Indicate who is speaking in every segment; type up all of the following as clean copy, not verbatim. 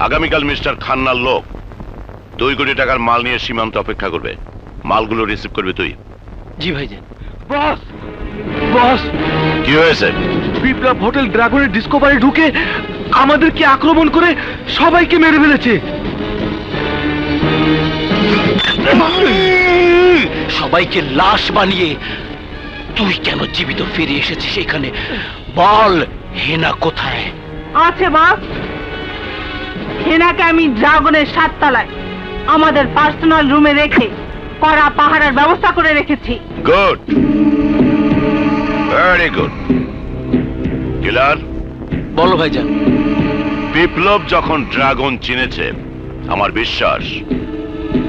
Speaker 1: আগামীকাল মিস্টার খান্নার লোক 2 কোটি টাকার মাল নিয়ে সীমান্ত অপেক্ষা করবে। মালগুলো রিসিভ করবে তুই।
Speaker 2: জি ভাইজান। বস বস,
Speaker 1: কি হয়েছে?
Speaker 2: বিপ্লব হোটেল ড্রাগনের ডিসকভারি ঢুকে আমাদেরকে আক্রমণ করে সবাইকে মেরে ফেলেছে। সবাইকে লাশ বানিয়ে তুই কেন জীবিত ফিরে এসেছিস এখানে? বল, হেনা কোথায়
Speaker 3: আছে? বাস, হেনাকে আমি ড্রাগনের 7 তলায় আমাদের পার্সোনাল রুমে রেখে কড়া পাহারার ব্যবস্থা করে রেখেছি।
Speaker 1: Good, very good. কিলার,
Speaker 2: বলো ভাইজান।
Speaker 1: বিপ্লব যখন ড্রাগন চিনেছে, আমার বিশ্বাস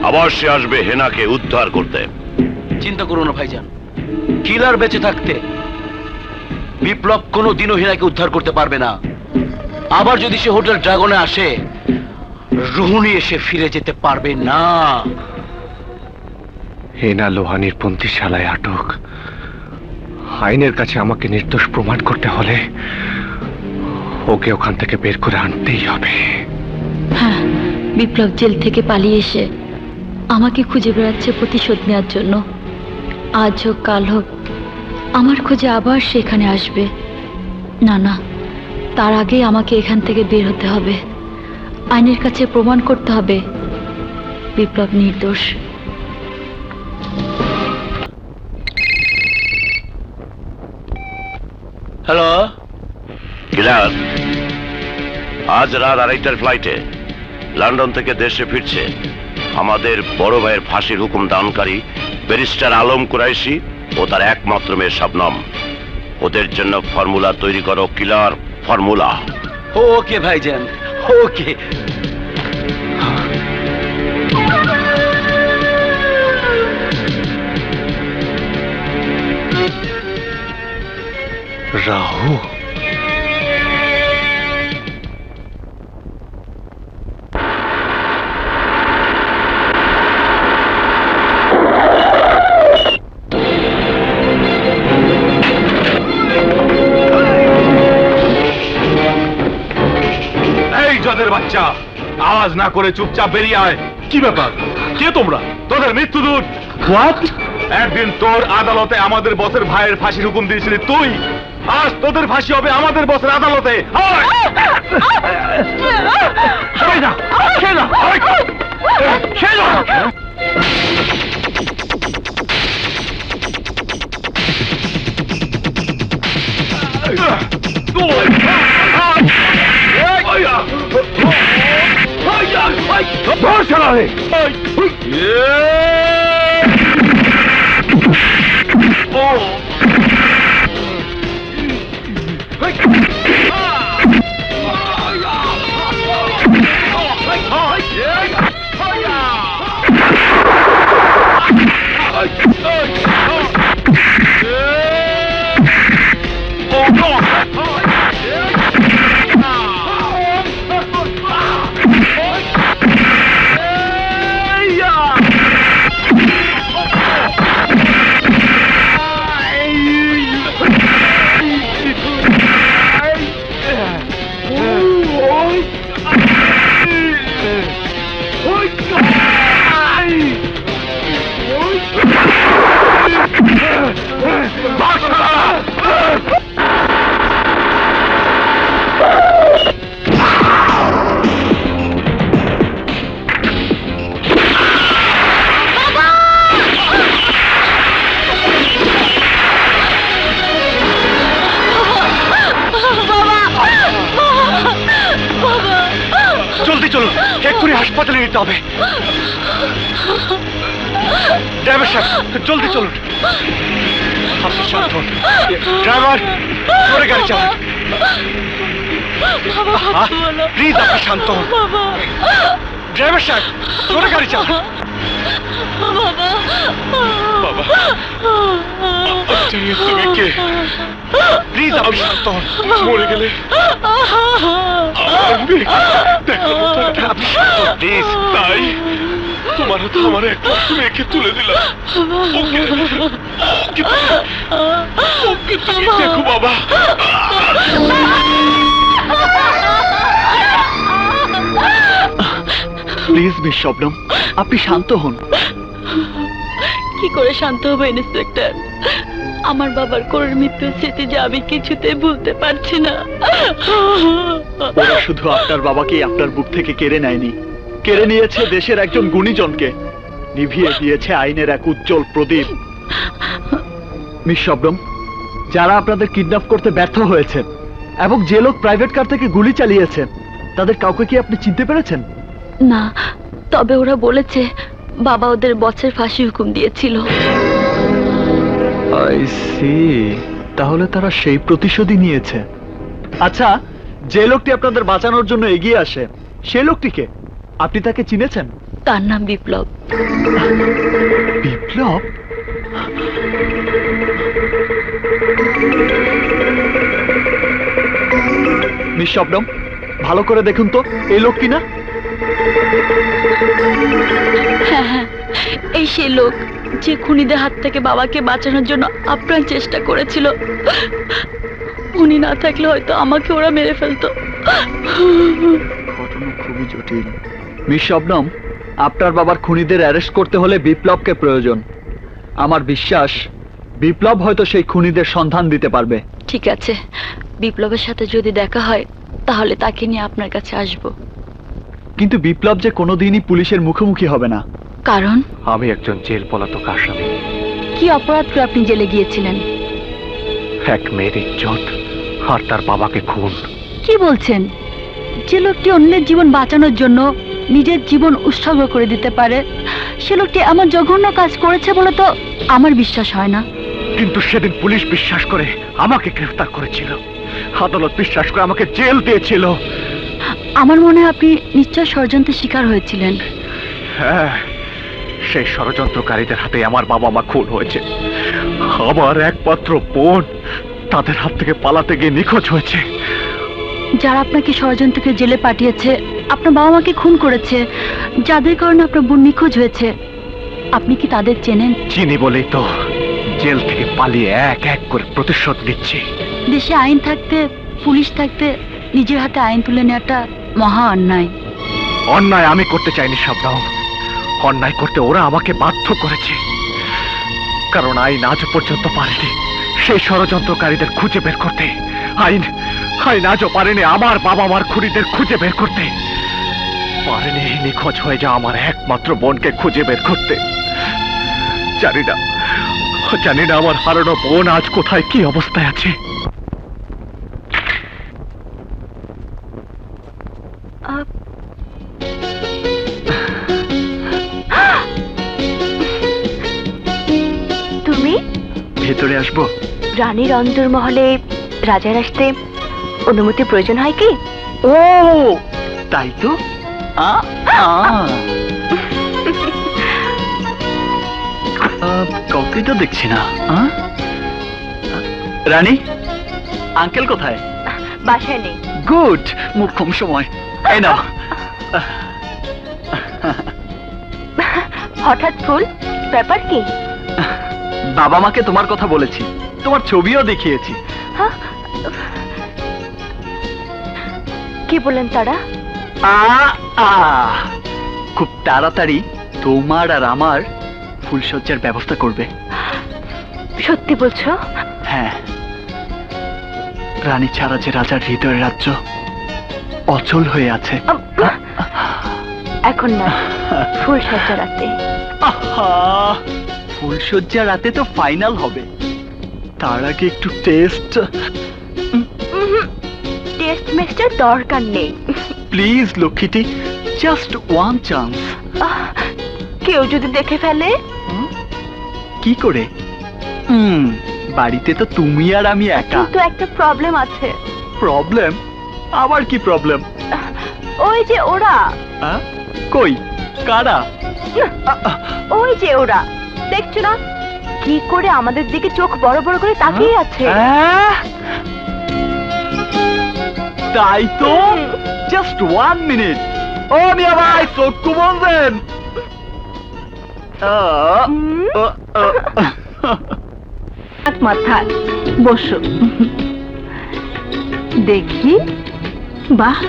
Speaker 1: আবার সে আসবে হেনাকে উদ্ধার করতে।
Speaker 2: চিন্তা করো না ভাইজান, কিলার বেঁচে থাকতে বিপ্লব কোনোদিনও হেনাকে উদ্ধার করতে পারবে না। আবার যদি সে হোটেল ড্রাগনে আসে, রুহুনি এসে ফিরে যেতে পারবে না।
Speaker 4: হেনা লোহানির পন্থীশালায় আটক। আইনের কাছে আমাকে নির্দোষ প্রমাণ করতে হলে ওকে ওখান থেকে বের করে আনতেই হবে।
Speaker 5: হ্যাঁ, বিপ্লব জেল থেকে পালিয়ে এসে আমাকে খুঁজে বেড়াচ্ছে প্রতিশোধ নেওয়ার জন্য। আজ হোক কাল হোক আমার খোঁজে আবার সেখানে আসবে। না না, তার আগে আমাকে এখান থেকে বের হতে হবে। আইনের কাছে প্রমাণ করতে হবে বিপ্লব নির্দোষ।
Speaker 2: হ্যালো
Speaker 1: কিলার, আজ রাত 2:30টার ফ্লাইটে লন্ডন থেকে দেশে ফিরছে আমাদের বড় ভাইয়ের ফাঁসির হুকুম দানকারী ব্যারিস্টার আলম কুরাইশি ও তার একমাত্র মেয়ে শবনম। ওদের জন্য ফর্মুলা তৈরি করো, কিলার, ফর্মুলা।
Speaker 2: ওকে ভাইজান, ওকে।
Speaker 4: রাহু,
Speaker 6: যাদের বাচ্চা, আওয়াজ না করে চুপচাপ বেরিয়ে আয়। কি ব্যাপার? কে তোমরা? তোদের মৃত্যুদূত। হোয়াট? একদিন তোর আদালতে আমাদের বসের ভাইয়ের ফাঁসির হুকুম দিয়েছিলি তুই, আজ তোদের ফাঁসি হবে আমাদের বসের আদালতে।
Speaker 4: জলদি চলুন, এক্ষুনি হাসপাতালে নিতে হবে। ড্রাইভার সাহেব, জলদি চলুন। আপনি শান্ত হন। ড্রাইভার, জোরে গাড়ি চালান। প্লিজ আপনি শান্ত হন। ড্রাইভার সাহেব, জোরে গাড়ি চালান। বাবা, তুমি কে? প্লিজ আপনি শান্ত হন। মরে গেলে প্লিজ। তাই তোমার হাতে আমার একটা মেয়েকে তুলে দিলাম। ওকে তুমি দেখো বাবা।
Speaker 7: প্লিজ মিস শবনম, আপনি শান্ত হন।
Speaker 5: কি করে শান্ত হবো ইন্সপেক্টর? আমার বাবার করুণ মৃত্যুর স্মৃতি যে আমি কিছুতে ভুলতে পারছি না।
Speaker 7: ওরা শুধু আপনার বাবাকে আপনার বুক থেকে কেড়ে নেয়নি, কেড়ে নিয়েছে দেশের একজন গুণীজনকে, নিভিয়ে দিয়েছে আইনের এক উজ্জ্বল প্রদীপ। মিস শবনম, যারা আপনাদের কিডন্যাপ করতে ব্যর্থ হয়েছে এবং যে লোক প্রাইভেট কার থেকে গুলি চালিয়েছে, তাদের কাউকে কি আপনি চিনতে পেরেছেন?
Speaker 5: না, তবে ওরা বলেছে বাবা ওদের বছর ফাঁসি হুকুম দিয়েছিল।
Speaker 7: আই সি, তাহলে তারা সেই প্রতিশোধই নিয়েছে। আচ্ছা, যে লোকটি আপনাদের বাঁচানোর জন্য এগিয়ে আসে, সেই লোকটিকে আপনি তাকে চিনেছেন?
Speaker 5: তার নাম বিপ্লব।
Speaker 7: বিপ্লব? মিস শবনম, ভালো করে দেখুন তো এই লোকটি না?
Speaker 5: হ্যাঁ হ্যাঁ, এই সেই লোক যে খুনিদের হাত থেকে বাবাকে বাঁচানোর জন্য আপ্রাণ চেষ্টা করেছিল। উনি না থাকলে হয়তো আমাকে ওরা মেরে ফেলতো।
Speaker 7: ঘটনা খুবই জটিল। মিস শবনম, আপনার বাবার খুনিদের অ্যারেস্ট করতে হলে বিপ্লবকে প্রয়োজন। আমার বিশ্বাস বিপ্লব হয়তো সেই খুনিদের সন্ধান দিতে পারবে।
Speaker 5: ঠিক আছে, বিপ্লবের সাথে যদি দেখা হয় তাহলে তাকে নিয়ে আপনার কাছে আসব।
Speaker 7: কিন্তু বিপ্লব যে কোনোদিনই পুলিশের মুখোমুখি হবে না।
Speaker 5: কারণ?
Speaker 4: আমি একজন জেল পলাতক আসামি।
Speaker 5: কি অপরাধ করে আপনি জেলে গিয়েছিলেন?
Speaker 4: এক মেয়ের ইজ্জত আর তার বাবাকে খুন।
Speaker 5: কি বলছেন? যে লোকটি অন্যের জীবন বাঁচানোর জন্য নিজের জীবন উৎসর্গ করে দিতে পারে, সে লোকটি এমন জঘন্য কাজ করেছে বলে তো আমার বিশ্বাস হয় না।
Speaker 4: কিন্তু সেদিন পুলিশ বিশ্বাস করে আমাকে গ্রেফতার করেছিল, আদালত বিশ্বাস করে আমাকে জেল দিয়েছিল।
Speaker 5: আমার মনে হয় আপনি নিশ্চয় ষড়যন্ত্রের শিকার হয়েছিলেন।
Speaker 4: হ্যাঁ, সেই ষড়যন্ত্রকারীদের হাতে আমার বাবা মা খুন হয়েছে। আমার একমাত্র বোন তাদের হাত থেকে পালাতে গিয়ে নিখোঁজ হয়েছে।
Speaker 5: যারা আপনাকে ষড়যন্ত্রকে জেলে পাঠিয়েছে, আপনার বাবা মাকে খুন করেছে, যাদের কারণে আপনার বোন নিখোঁজ হয়েছে, আপনি কি তাদের চেনেন?
Speaker 4: চিনি বলেই তো জেল থেকে পালিয়ে এক এক করে প্রতিশোধ নিচ্ছি।
Speaker 5: দেশে আইন থাকতে, পুলিশ থাকতে নিজের হাতে আইন তুলে নেওয়াটা মহা অন্যায়।
Speaker 4: অন্যায় আমি করতে চাইনি শবনম, অন্যায় করতে ওরা আমাকে বাধ্য করেছে। কারণ আইন আজ পর্যন্ত পারেনি সেই ষড়যন্ত্রকারীদের খুঁজে বের করতে। আইন আজও পারেনি আমার বাবা মার খুনিদের খুঁজে বের করতে, পারেনি নিখোঁজ হয়ে যাওয়া আমার একমাত্র বোনকে খুঁজে বের করতে। জানি না আমার হারানো বোন আজ কোথায়, কি অবস্থায় আছে।
Speaker 8: তুমি
Speaker 7: ভেতরে আসবো?
Speaker 8: রানীর অন্তর্মহলে রাজার আসতে অনুমতি প্রয়োজন হয় কি?
Speaker 7: ও তাই তো। কাউকে তো দেখছি না। রানী, আঙ্কেল কোথায়?
Speaker 8: বাসায় নেই।
Speaker 7: গুড, মুখ্যম সময়। এই নাও।
Speaker 8: হঠাৎ ফুল, ব্যাপার কি?
Speaker 7: বাবা মাকে তোমার কথা বলেছি, তোমার ছবিও দেখিয়েছি।
Speaker 8: হ্যাঁ? কি বলেন তারা?
Speaker 7: খুব তাড়াতাড়ি তোমার আর আমার ফুলসজ্জার ব্যবস্থা করবে।
Speaker 8: সত্যি বলছো?
Speaker 7: হ্যাঁ, রানী ছাড়া যে রাজার হৃদয়ের রাজ্য অচল হয়ে আছে।
Speaker 8: এখন না, ফুলসজ্জা রাতে।
Speaker 7: ফুলসজ্জা রাতে তো ফাইনাল হবে, তার আগে একটু টেস্ট।
Speaker 8: টেস্ট মেস্টার দরকার নেই।
Speaker 7: প্লিজ লক্ষ্মীটি, জাস্ট ওয়ান চান্স।
Speaker 8: কেউ যদি দেখে ফেলে?
Speaker 7: কি করে? বাড়িতে তো তুমি আর আমি একা।
Speaker 8: কিন্তু একটা প্রবলেম আছে।
Speaker 7: প্রবলেম? আবার কি প্রবলেম?
Speaker 8: ওই যে ওরা।
Speaker 7: কই, কারা?
Speaker 8: ওই যে ওরা, দেখছো না কি করে আমাদের দিকে চোখ বড় বড় করে তাকিয়ে আছে?
Speaker 7: তাই তো। Just 1 minute. ও মিয়া ভাই, চক্ষু বন্ধেন।
Speaker 3: মাথায় বসো। দেখি, বাহ,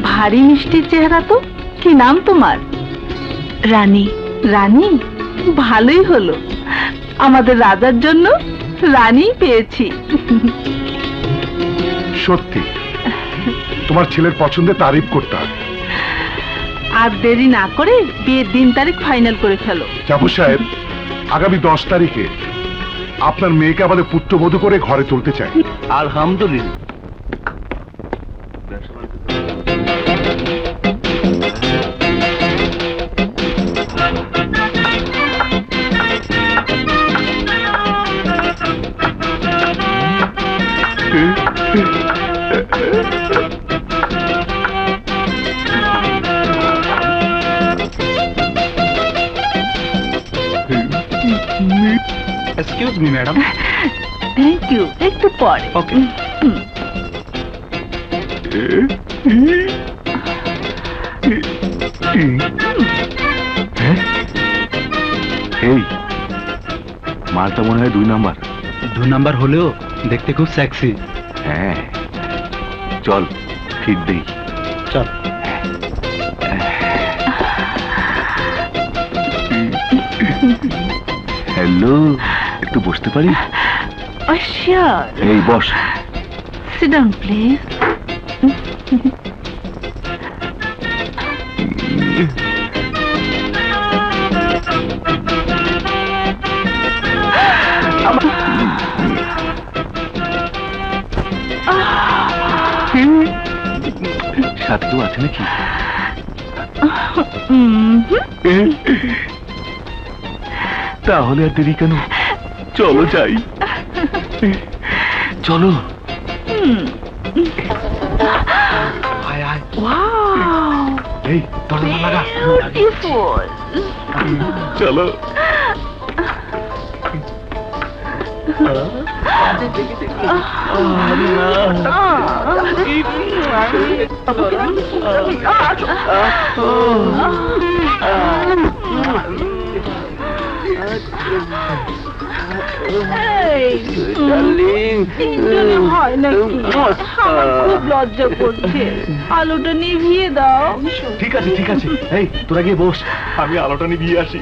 Speaker 3: ভারী মিষ্টি চেহারা তো। কি নাম তোমার?
Speaker 8: রানী।
Speaker 3: রানী? ভালোই হলো, আমাদের রাজার জন্য রানী পেয়েছি।
Speaker 9: সত্যি তোমার ছেলের পছন্দের তারিফ করতে হবে।
Speaker 3: আর দেরি না করে বিয়ের দিন তারিখ ফাইনাল করে ফেলো।
Speaker 9: জাফর সাহেব, আগামী 10 তারিখে আপনার মেয়েকে আমাদের পুত্রবধূ করে ঘরে তুলতে চাই।
Speaker 2: আলহামদুলিল্লাহ।
Speaker 6: Excuse me madam.
Speaker 3: Thank you, একটু পরে।
Speaker 6: ওকে।
Speaker 9: এই মালটা মনে হয় 2 নাম্বার।
Speaker 7: 2 নাম্বার হলেও দেখতে খুব সেক্সি।
Speaker 9: হ্যাঁ, চল ফিট দেই।
Speaker 7: চল।
Speaker 9: হ্যালো, একটু বসতে পারি?
Speaker 3: Oh, sure.
Speaker 9: এই বস।
Speaker 3: Sit down, please.
Speaker 9: সাথে কেউ আছে নাকি? তাহলে আর দেরি কেন, চলো যাই। চলো।
Speaker 3: Wow,
Speaker 9: এই দরজা লাগা।
Speaker 3: beautiful.
Speaker 9: চলো।
Speaker 3: হয় নাকি? আমার খুব লজ্জা করছে, আলোটা নিভিয়ে দাও।
Speaker 9: ঠিক আছে ঠিক আছে, এই তোরা গিয়ে বস, আমি আলোটা নিভিয়ে আসি।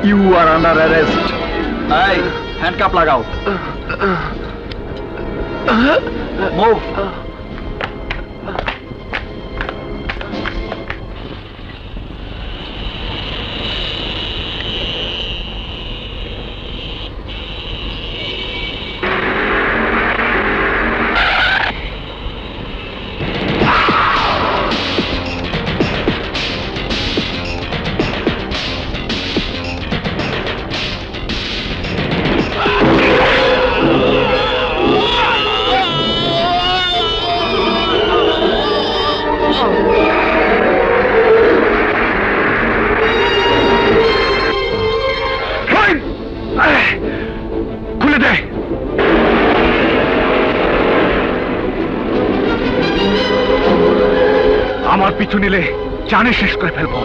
Speaker 7: You are under arrest. Hey, handcuff লাগাও। Move.
Speaker 4: পিছু নিলে জানে শেষ করে ফেলবো।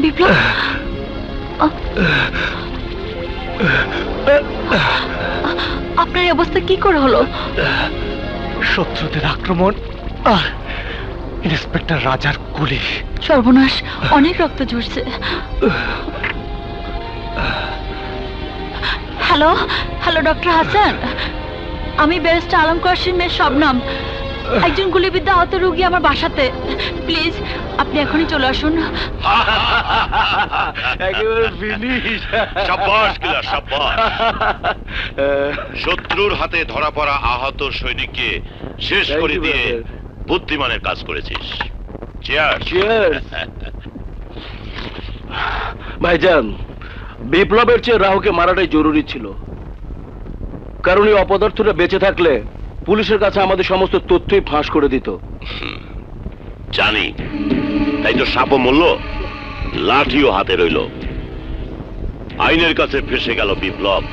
Speaker 5: বিপ্লব, আপনার এই অবস্থা কি করে হলো?
Speaker 4: শত্রুদের আক্রমণ আর ইন্সপেক্টর রাজার গুলি।
Speaker 5: সর্বনাশ, অনেক রক্ত ঝরছে। হ্যালো হ্যালো, ডক্টর হাসান, আমি ব্যারিস্টার আলম কাশির মেয়ে শবনম। একজন গুলিবিদ্ধ আহত রোগী আমার বাসাতে। প্লিজ আপনি এখনই চলে আসুন।
Speaker 1: সাব্বাস কিলার, সাব্বাস। শত্রুর হাতে ধরা পড়া আহত সৈনিককে শেষ করে দিয়ে বুদ্ধিমানের কাজ করেছিস। চিয়ার্স।
Speaker 2: ভাইজান, বিপ্লবের চেয়ে রাহুকে মারাটাই জরুরি ছিল, কারণ এই অপদার্থটা বেঁচে থাকলে পুলিশের কাছে আমাদের সমস্ত তথ্যই ফাঁস করে দিত।
Speaker 1: জানি, তাই তো সাপও মূল্য, লাঠিও হাতে রইল। আইনের কাছে ফেসে গেল বিপ্লব।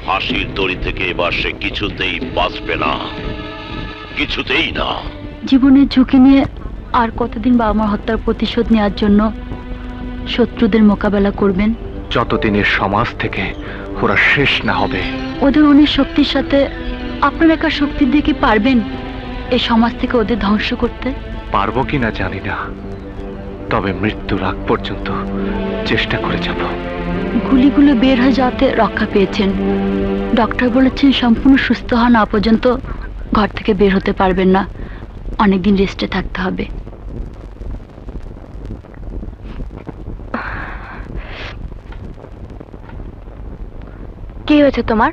Speaker 1: ফাঁসির দড়ি থেকে এবার সে কিছুতেই বাঁচবে না, কিছুতেই না।
Speaker 5: জীবনের ঝুঁকি নিয়ে আর কতদিন বাবা মার হত্যার প্রতিশোধ নেওয়ার জন্য শত্রুদের মোকাবেলা করবেন?
Speaker 4: যতদিনের সমাজ থেকে ওরা শেষ না হবে।
Speaker 5: ওদের অনেক শক্তির সাথে আপনার একা শক্তি দিয়ে কি পারবেন এই সমাজ থেকে ওদের ধ্বংস করতে?
Speaker 4: পারবো কিনা জানি না, তবে মৃত্যুর আগ পর্যন্ত চেষ্টা করে যাব।
Speaker 5: গুলিগুলো বের হয়ে যাওয়াতে রক্ষা পেয়েছেন। ডক্টর বলেছেন সম্পূর্ণ সুস্থ হওয়া না পর্যন্ত ঘর থেকে বের হতে পারবেন না, অনেকদিন রেস্টে থাকতে হবে।
Speaker 8: কি হয়েছে তোমার?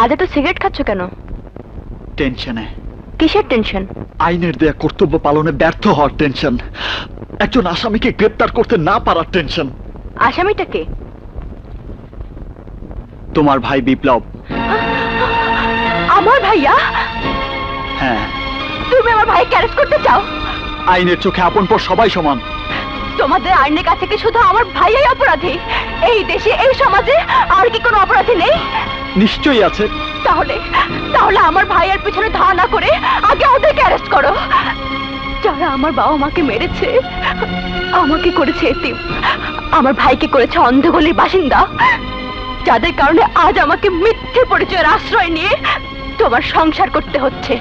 Speaker 8: আজ এত সিগারেট খাচ্ছ কেন?
Speaker 7: টেনশনে।
Speaker 8: কিসের টেনশন?
Speaker 7: আইনের দেয়া কর্তব্য পালনে ব্যর্থ হওয়ার টেনশন, একজন আসামিকে গ্রেপ্তার করতে না পারার টেনশন।
Speaker 8: আসামিটা কে?
Speaker 7: তোমার ভাই বিপ্লব।
Speaker 8: আমার ভাইয়া?
Speaker 7: হ্যাঁ।
Speaker 8: তুমি আমার ভাইকে অ্যারেস্ট করতে চাও?
Speaker 7: আইনের চোখে আপন পর সবাই সমান।
Speaker 8: তোমাদের আইনের কাছে কি শুধু আমার ভাইয়াই অপরাধী? এই দেশে, এই সমাজে আর কি কোনো অপরাধী নেই?
Speaker 7: নিশ্চয়ই আছে।
Speaker 8: তাহলে তাহলে আমার ভাইয়ের পিছনে ধাওয়া না করে আগে ওদেরকে অ্যারেস্ট করো। যারা আমার বাবা মাকে মেরেছে, আমাকে করেছে এতিম, আমার ভাইকে করেছে অন্ধগলির বাসিন্দা, যাদের কারণে আজ আমাকে মিথ্যে পরিচয়ের আশ্রয় নিয়ে তোমার সংসার করতে হচ্ছে।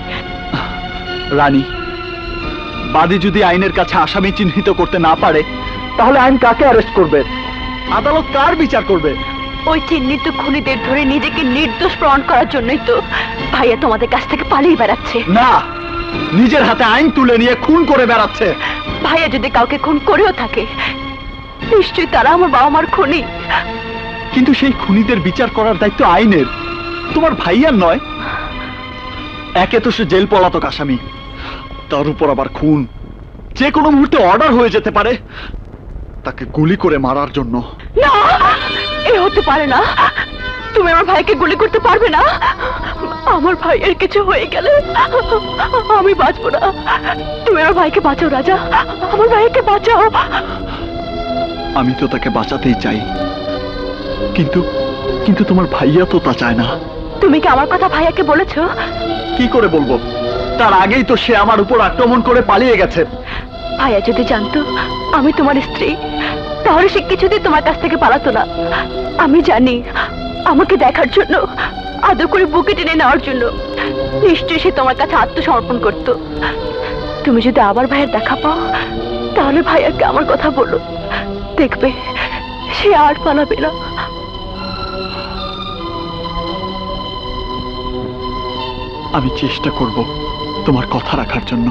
Speaker 7: রানী, বাদী যদি আইনের কাছে আসামি চিহ্নিত করতে না পারে, তাহলে আইন কাকে অ্যারেস্ট করবে? আদালত কার বিচার করবে?
Speaker 8: ওই চিহ্নিত খুনিদের ধরে নিজেকে নির্দোষ প্রমাণ করার জন্যই তো ভাইয়া তোমাদের কাছ থেকে পালিয়ে বেড়াচ্ছে।
Speaker 7: না, নিজের হাতে আইন তুলে নিয়ে খুন করে বেড়াচ্ছে।
Speaker 8: ভাইয়া যদি কাউকে খুন করেও থাকে, নিশ্চয়ই তারা আমার বাবা মার খুনি।
Speaker 7: কিন্তু সেই খুনিদের বিচার করার দায়িত্ব আইনের, তোমার ভাইয়ার নয়। একে তো সে জেল পলাতক আসামি, তার উপর আবার খুন। যে কোনো মুহূর্তে অর্ডার হয়ে যেতে পারে তাকে গুলি করে মারার জন্য।
Speaker 8: না, এ হতে পারে না। তুমি আমার ভাইকে গুলি করতে পারবে না। আমার ভাইয়ের কিছু হয়ে গেলে আমি বাঁচবো না। তুমি আমার ভাইকে বাঁচাও রাজা, আমার ভাইকে বাঁচাও।
Speaker 7: আমি তো তাকে বাঁচাতেই চাই, কিন্তু কিন্তু তোমার ভাইয়া তো তা চায় না।
Speaker 8: তুমি কি আমার কথা ভাইয়াকে বলেছো?
Speaker 7: কি করে বলবো? তার আগেই তো সে আমার উপর আক্রমণ করে পালিয়ে গেছে।
Speaker 8: ভাইয়া যদি জানতো আমি তোমার স্ত্রী, তাহলে সে কিছুতেই তোমার কাছ থেকে পালাতো না। আমি জানি, আমাকে দেখার জন্য, আদর করে বুকে টেনে নেওয়ার জন্য নিশ্চয়ই সে তোমার কাছে আত্মসমর্পণ করত। তুমি যদি আবার ভাইয়ের দেখা পাও, তাহলে ভাইয়াকে আমার কথা বলো, দেখবে সে আর পালাবে না।
Speaker 7: আমি চেষ্টা করব তোমার কথা রাখার জন্য।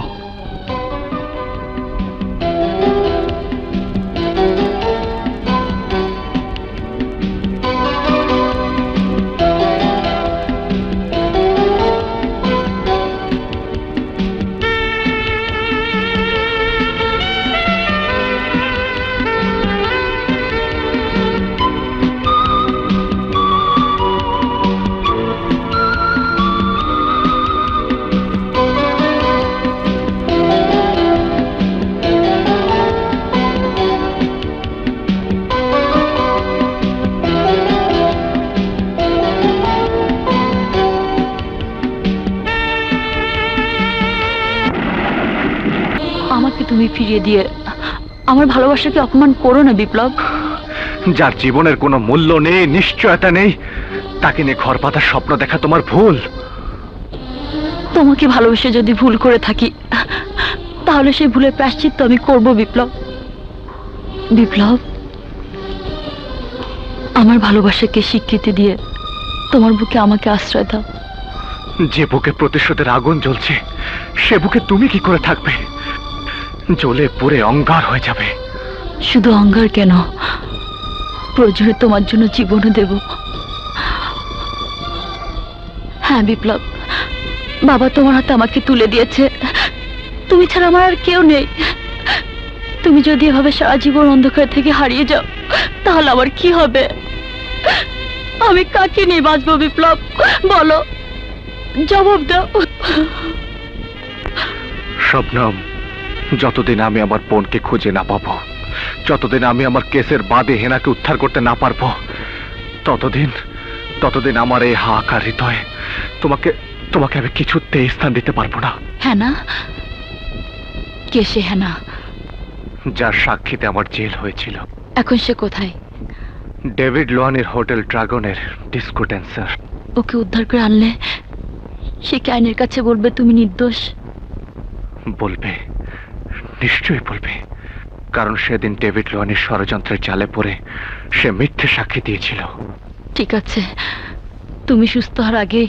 Speaker 5: আমাকে তুমি ফিরিয়ে দিয়ে আমার ভালোবাসাকে অপমান করো না বিপ্লব।
Speaker 4: যার জীবনের কোনো মূল্য নেই, নিশ্চয়তা নেই, তাকে নিয়ে ঘর পাতার স্বপ্ন দেখা তোমার ভুল।
Speaker 5: তোমাকে ভালোবেসে যদি ভুল করে থাকি তাহলে সেই ভুলের প্রায়শ্চিত্ত আমি করব বিপ্লব। বিপ্লব, আমার ভালোবাসাকে স্বীকৃতি দিয়ে তোমার বুকে আমাকে আশ্রয় দাও।
Speaker 4: যে বুকে প্রতিশোধের আগুন জ্বলছে সে বুকে তুমি কি করে থাকবে? জ্বলে পুড়ে অঙ্গার হয়ে যাবে।
Speaker 5: শুধু অঙ্গার কেন, প্রয়োজনে তোমার জন্য জীবনও দেব। হ্যাঁ বিপ্লব, বাবা তোমার হাতে আমাকে তুলে দিয়েছে, তুমি ছাড়া আমার আর কেউ নেই। তুমি যদি এভাবে সারা জীবন অন্ধকার থেকে হারিয়ে যাও তাহলে আমার কি হবে? আমি কাকে নিয়ে বাঁচবো বিপ্লব, বলো, জবাব দাও।
Speaker 4: শবনম, যতদিন আমি আমার বোনকে খুঁজে না পাবো, যতদিন আমি আমার কেসের বাদে হেনাকে উদ্ধার করতে না পারবো, ততদিন আমার এই হাহাকার হৃদয়ে তোমাকে আমি কিছুতেই স্থান দিতে পারবো না।
Speaker 5: হ্যাঁ না? কে সে হেনা?
Speaker 4: যার সাক্ষীতে আমার জেল হয়েছিল।
Speaker 5: এখন সে কোথায়?
Speaker 4: ডেভিড লোহানির হোটেল ড্রাগনের ডিস্কো ড্যান্সার।
Speaker 5: ওকে উদ্ধার করে আনলে সে কি আইনের কাছে বলবে তুমি নির্দোষ?
Speaker 4: বলবে, নিশ্চয়ই বলবে, কারণ সেদিন ডেভিড লোহানির ষড়যন্ত্রের জালে পড়ে সে মিথ্যে সাক্ষী দিয়েছিল।
Speaker 5: ঠিক আছে, তুমি সুস্থ হওয়ার আগে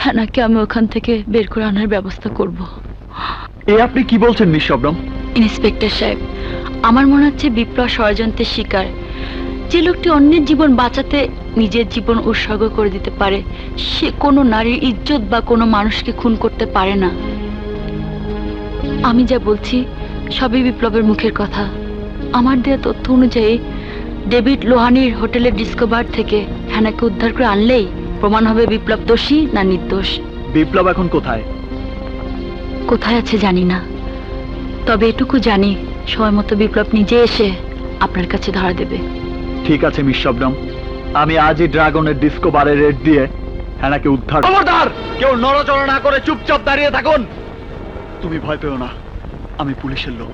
Speaker 5: হেনাকে আমি ওখান থেকে বের করে আনার ব্যবস্থা করব।
Speaker 7: এ আপনি কি বলছেন মিস শবনম?
Speaker 5: ইন্সপেক্টর সাহেব, আমার মনে হচ্ছে বিপ্লব ষড়যন্ত্রের শিকার। যে লোকটি অন্যের জীবন বাঁচাতে নিজের জীবন উৎসর্গ করে দিতে পারে সে কোনো নারীর ইজ্জত বা কোনো মানুষকে খুন করতে পারে না। আমি যা বলছি সবই বিপ্লবের মুখের কথা। আমার দেওয়া তথ্য অনুযায়ী ডেভিড লোহানির হোটেলের ডিস্কো বার থেকে হেনাকে উদ্ধার করে আনলেই প্রমাণ হবে বিপ্লব দোষী না নির্দোষ।
Speaker 7: বিপ্লব এখন কোথায়?
Speaker 5: কোথায় আছে জানি না, তবে এটুকু জানি সময় মতো বিপ্লব নিজে এসে আপনার কাছে ধরা দেবে।
Speaker 7: ঠিক আছে মিস শবনম, আমি আজই ড্রাগনের ডিস্কো বারে রেড দিয়ে হেনাকে উদ্ধার।
Speaker 2: খবরদার, কেউ নড়াচড়া না করে চুপচাপ দাঁড়িয়ে থাকুন।
Speaker 7: তুমি ভয় পেও না, আমি পুলিশের লোক।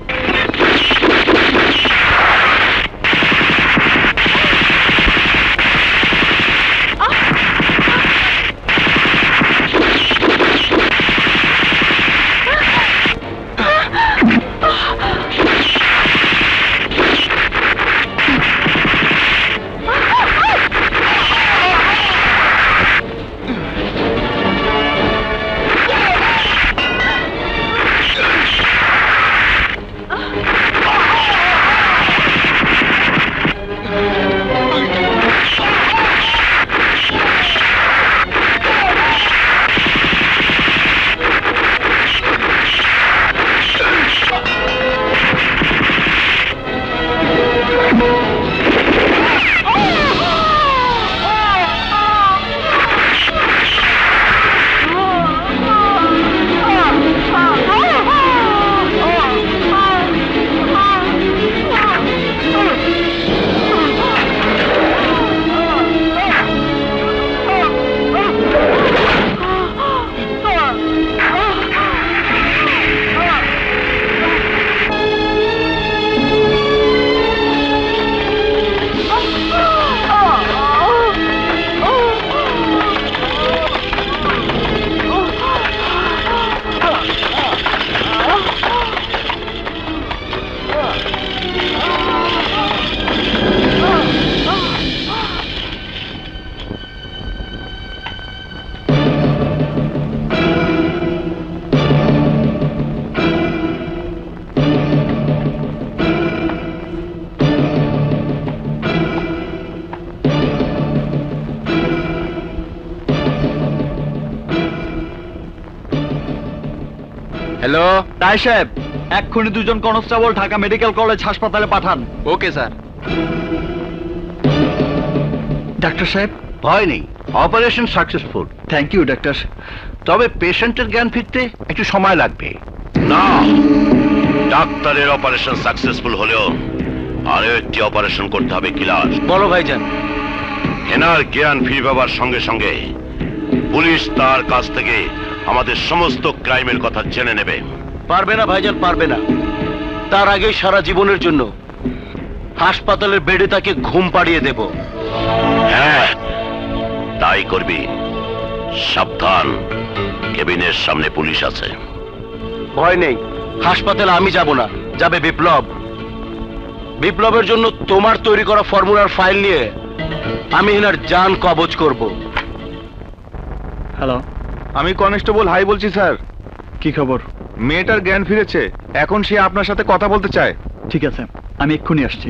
Speaker 2: হ্যালো,
Speaker 7: রায় সাহেব, এক্ষুনি 2 জন কনস্টেবল ঢাকা মেডিকেল কলেজ হাসপাতালে পাঠান।
Speaker 2: Okay sir.
Speaker 7: ডাক্তার সাহেব,
Speaker 1: ভয় নেই, অপারেশন সাকসেসফুল।
Speaker 7: থ্যাংক ইউ ডাক্তার।
Speaker 1: তবে পেশেন্টের জ্ঞান ফিরতে একটু সময় লাগবে। না, ডাক্তারের অপারেশন সাকসেসফুল হলেও আরো একটি অপারেশন করতে হবে কিলার।
Speaker 2: বলো ভাইজান।
Speaker 1: হেনার জ্ঞান ফিরে পাবার সঙ্গে সঙ্গে পুলিশ তার কাছ থেকে আমাদের সমস্ত ক্রাইমের কথা জেনে নেবে।
Speaker 2: পারবে না ভাইজান, পারবে না। তার আগে সারা জীবনের জন্য হাসপাতালের বেডে তাকে ঘুম পাড়িয়ে দেব।
Speaker 1: হ্যাঁ, তাই করবি। সাবধান, কেবিনের সামনে পুলিশ আছে।
Speaker 2: ভয় নেই, হাসপাতালে আমি যাব না, যাবে বিপ্লব। বিপ্লবের জন্য তোমার তৈরি করা ফর্মুলার ফাইল নিয়ে আমি হেনার জান কবজ করব।
Speaker 7: হ্যালো,
Speaker 6: আমি কনস্টেবল হাই বলছি স্যার।
Speaker 7: কি খবর?
Speaker 6: মেয়েটার জ্ঞান ফিরেছে, এখন সে আপনার সাথে কথা বলতে চায়।
Speaker 7: ঠিক আছে, আমি এক্ষুনি আসছি।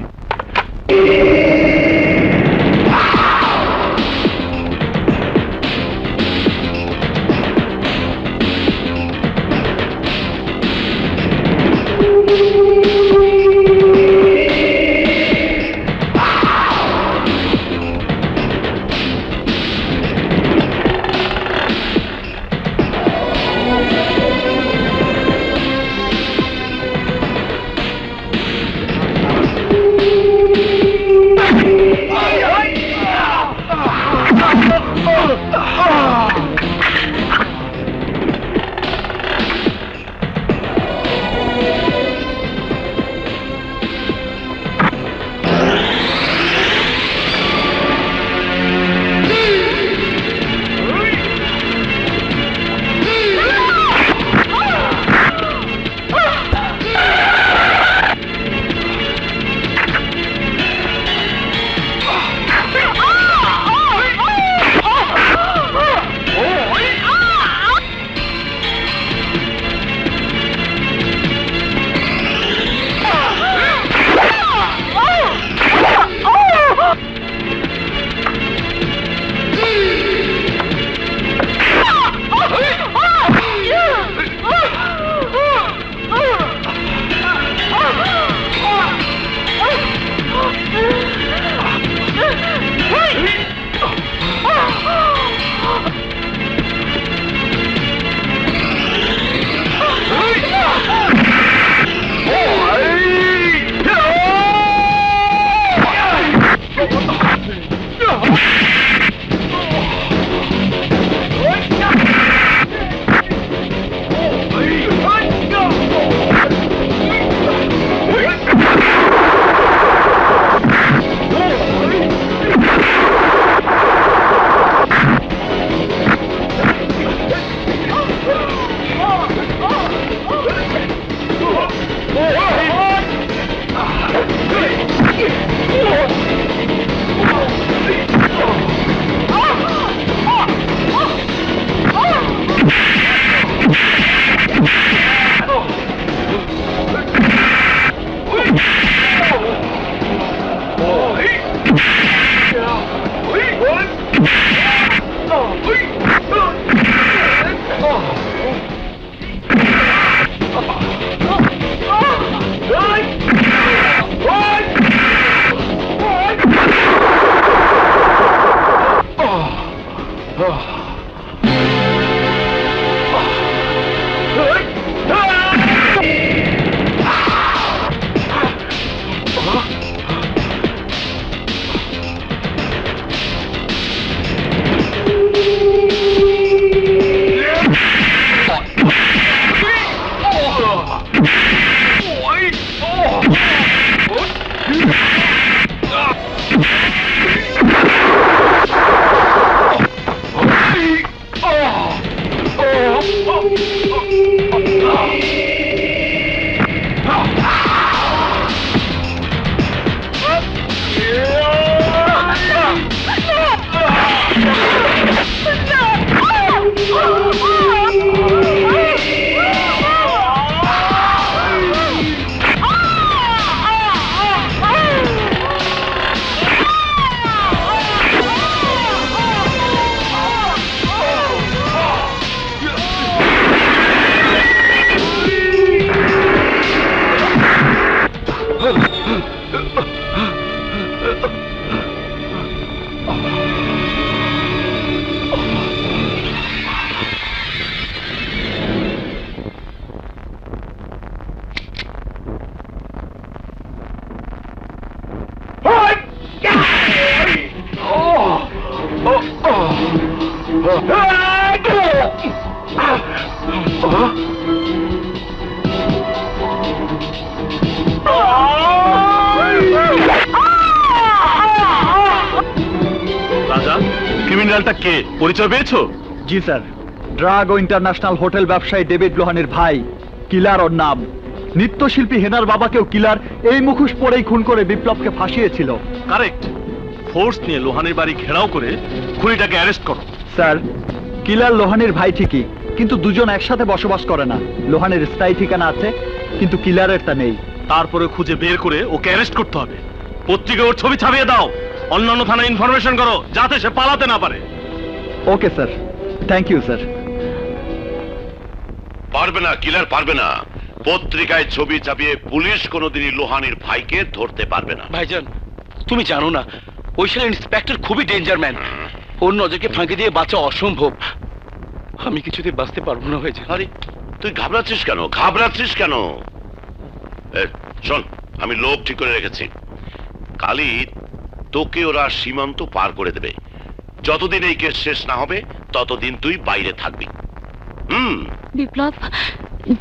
Speaker 6: ক্রিমিনালটা কে পরিচয় পেয়েছো?
Speaker 7: জি স্যার, ড্রাগ ও ইন্টারন্যাশনাল হোটেল ব্যবসায়ী ডেভিড লোহানের ভাই কিলার ওর নাম। নৃত্যশিল্পী হেনার বাবাকেও কিলার এই মুখোশ পরেই খুন করে বিপ্লবকে ফাঁসিয়েছিল।
Speaker 6: কারেক্ট। ফোর্স নিয়ে লোহানের বাড়ি ঘেরাও করে খুনিটাকে অ্যারেস্ট করো।
Speaker 7: স্যার, কিলার লোহানের ভাই ঠিকই, কিন্তু দুজন একসাথে বসবাস করে না। লোহানের স্থায়ী ঠিকানা আছে, কিন্তু কিলারের তা নেই।
Speaker 6: তারপরে খুঁজে বের করে ওকে অ্যারেস্ট করতে হবে। পত্রিকায় ওর ছবি ছাপিয়ে দাও, অন্যান্য থানায় ইনফরমেশন করো, যাতে সে পালাতে না পারে।
Speaker 7: Okay sir, thank you sir.
Speaker 1: পারবে না, কিলার পারবে না। পত্রিকায় ছবি ছাপিয়ে পুলিশ কোনোদিনই লোহানির ভাইকে ধরতে পারবে না।
Speaker 2: ভাইজান, তুমি জানো না ওই শালা ইন্সপেক্টর খুবই ডেঞ্জার ম্যান। ওর নজরকে ফাঁকি দিয়ে বাঁচা অসম্ভব। আমি কিছুতে বাঁচতে পারবো না ভাইজান।
Speaker 1: আরে তুই ঘাবড়াচ্ছিস কেন? ঘাবড়াচ্ছিস কেন? শোন, আমি লোক ঠিক করে রেখেছি। কালই তোকে ওরা সীমান্ত পার করে দেবে। যতদিন এই কেস শেষ না হবে ততদিন তুই বাইরে থাকবি।
Speaker 5: বিপ্লব,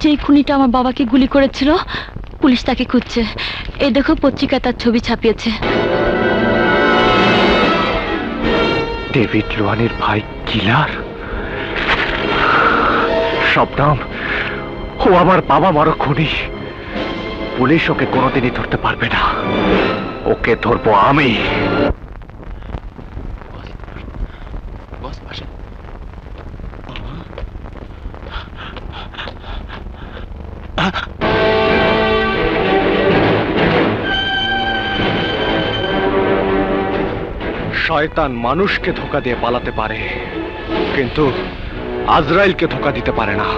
Speaker 5: যে খুনিটা আমার বাবাকে গুলি করেছিল, পুলিশ তাকে খুঁজছে। এই দেখো, পত্রিকায় তার ছবি ছাপিয়েছে।
Speaker 4: ডেভিড লোহানের ভাই কিলার? শবনম, ও আমার বাবা মারো খুনি। পুলিশ ওকে কোনোদিনই ধরতে পারবে না। ওকে ধরবো আমি।
Speaker 2: বস আসেন।
Speaker 4: শয়তান মানুষকে ধোঁকা দিয়ে পালাতে পারে, কিন্তু আজরাইলকে ধোঁকা দিতে পারে না।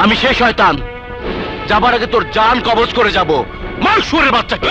Speaker 2: আমি সেই শয়তান, যাবার আগে তোর জান কবজ করে যাব। মার শুয়োরের বাচ্চাকে।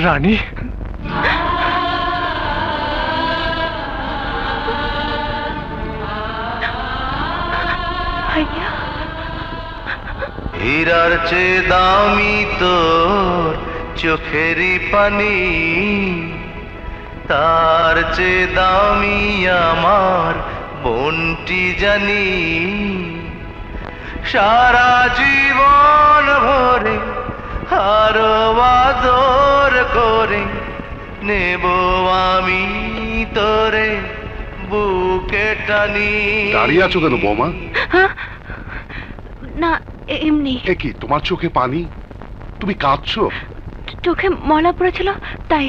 Speaker 4: রানী,
Speaker 10: হীরার চেয়ে দামি তোর চোখেরই পানি, তার চেয়ে দামি আমার বোনটি জানি। সারা জীবন ভরে আরো আদর করে নেব আমি তোরে বুকে টানি।
Speaker 9: দাঁড়িয়ে আছো কেন বৌমা?
Speaker 8: না, এমনি।
Speaker 9: এ কি, তোমার চোখে পানি? তুমি কাঁদছো?
Speaker 8: চোখে ময়লা পড়েছিল তাই।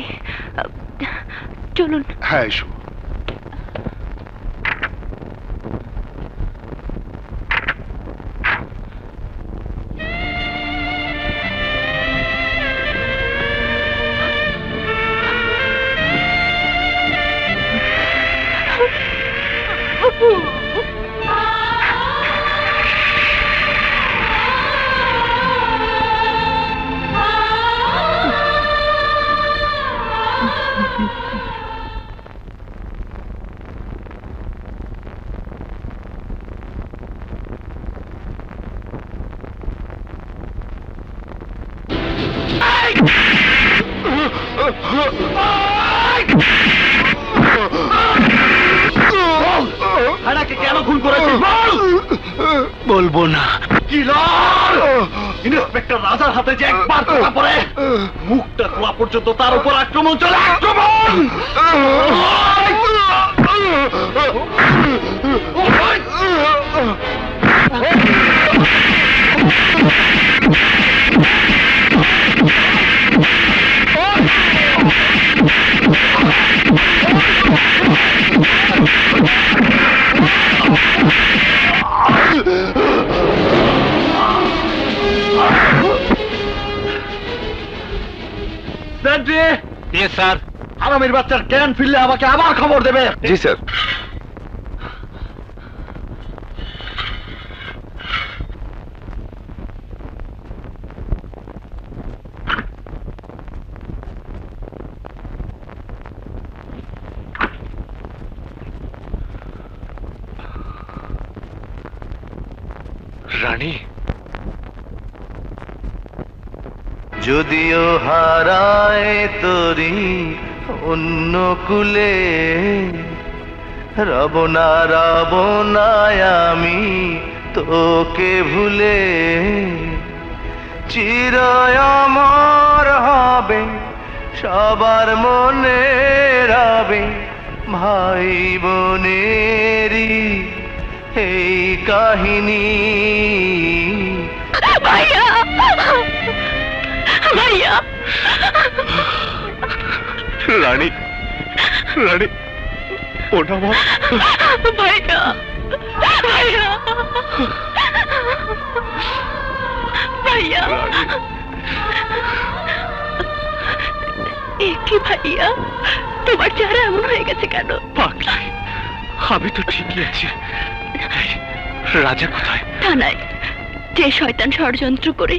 Speaker 8: চলুন।
Speaker 9: হ্যাঁ, এসো।
Speaker 7: হেনাকে কেন খুন করেছিস বল।
Speaker 2: বলবো না।
Speaker 7: কিলার ইন্সপেক্টর রাজার হাতে যে একবার ধরা পড়ে মুখটা খোলা পর্যন্ত তার উপর আক্রমণ চলে। আক্রমণ!
Speaker 2: স্যার,
Speaker 7: আরামের বাচ্চার জ্ঞান ফিরলে আমাকে আবার খবর দেবে।
Speaker 6: জি স্যার।
Speaker 4: রানী,
Speaker 10: যদিও হারায় তরি অন্য কুলে, রব না আমি তোকে ভুলে। চির অমর হবে সবার মনে রবে ভাই বোনেরই এই কাহিনী।
Speaker 8: ভাইয়া, ভাইয়া,
Speaker 4: রানী, রানী, ওটা আমার
Speaker 8: ভাইয়া, ভাইয়া, ভাইয়া। এ কি ভাইয়া, তোমার চেহারা এমন হয়ে গেছে কেন?
Speaker 4: পাগলি, আমি তো ঠিকই আছি। রাজা কোথায়?
Speaker 8: থানায়। যে শয়তান ষড়যন্ত্র করে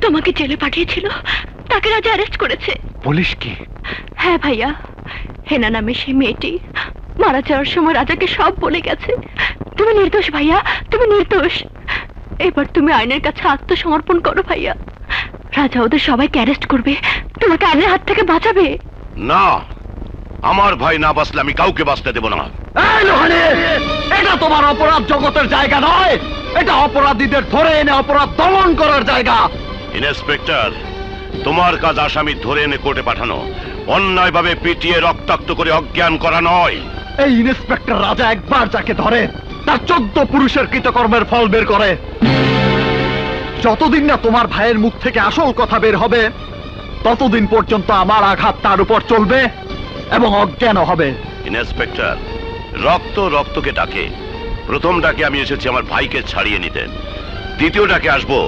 Speaker 8: তোমাকে জেলে পাঠিয়েছিল তাকে রাজা অ্যারেস্ট করেছে।
Speaker 4: পুলিশ কি?
Speaker 8: হ্যাঁ ভাইয়া, হেনা নামে সেই মেয়েটি মারা যাওয়ার সময় রাজাকে সব বলে গেছে। তুমি নির্দোষ ভাইয়া, তুমি নির্দোষ। এবার তুমি আইনের কাছে আত্মসমর্পণ করো ভাইয়া। রাজা ওদের সবাইকে অ্যারেস্ট করবে, তোমাকে আইনের হাত থেকে বাঁচাবে।
Speaker 1: না, আমার ভাই না বাঁচলে আমি কাউকে বাঁচতে দেব না।
Speaker 7: এই লোহানি, এটা তোমার অপরাধ জগতের জায়গা নয়, এটা অপরাধীদের ধরে এনে অপরাধ দমন করার জায়গা।
Speaker 1: ইন্সপেক্টর, তোমার কাজ আসামি ধরে এনে কোর্টে পাঠানো, অন্যায়ভাবে পিটিয়ে রক্তাক্ত করে অজ্ঞান করা নয়।
Speaker 7: এই ইন্সপেক্টর রাজা একবার যাকে ধরে তার 14 পুরুষের কৃতকর্মের ফল বের করে। যতদিন না তোমার ভাইয়ের মুখ থেকে আসল কথা বের হবে ততদিন পর্যন্ত আমার আঘাত তার উপর চলবে এবং অজ্ঞান হবে।
Speaker 1: ইন্সপেক্টর, রক্ত রক্তকে ডাকে। প্রথম ডাকে আমি এসেছি আমার ভাইকে ছাড়িয়ে নিতে, দ্বিতীয় ডাকে আসবো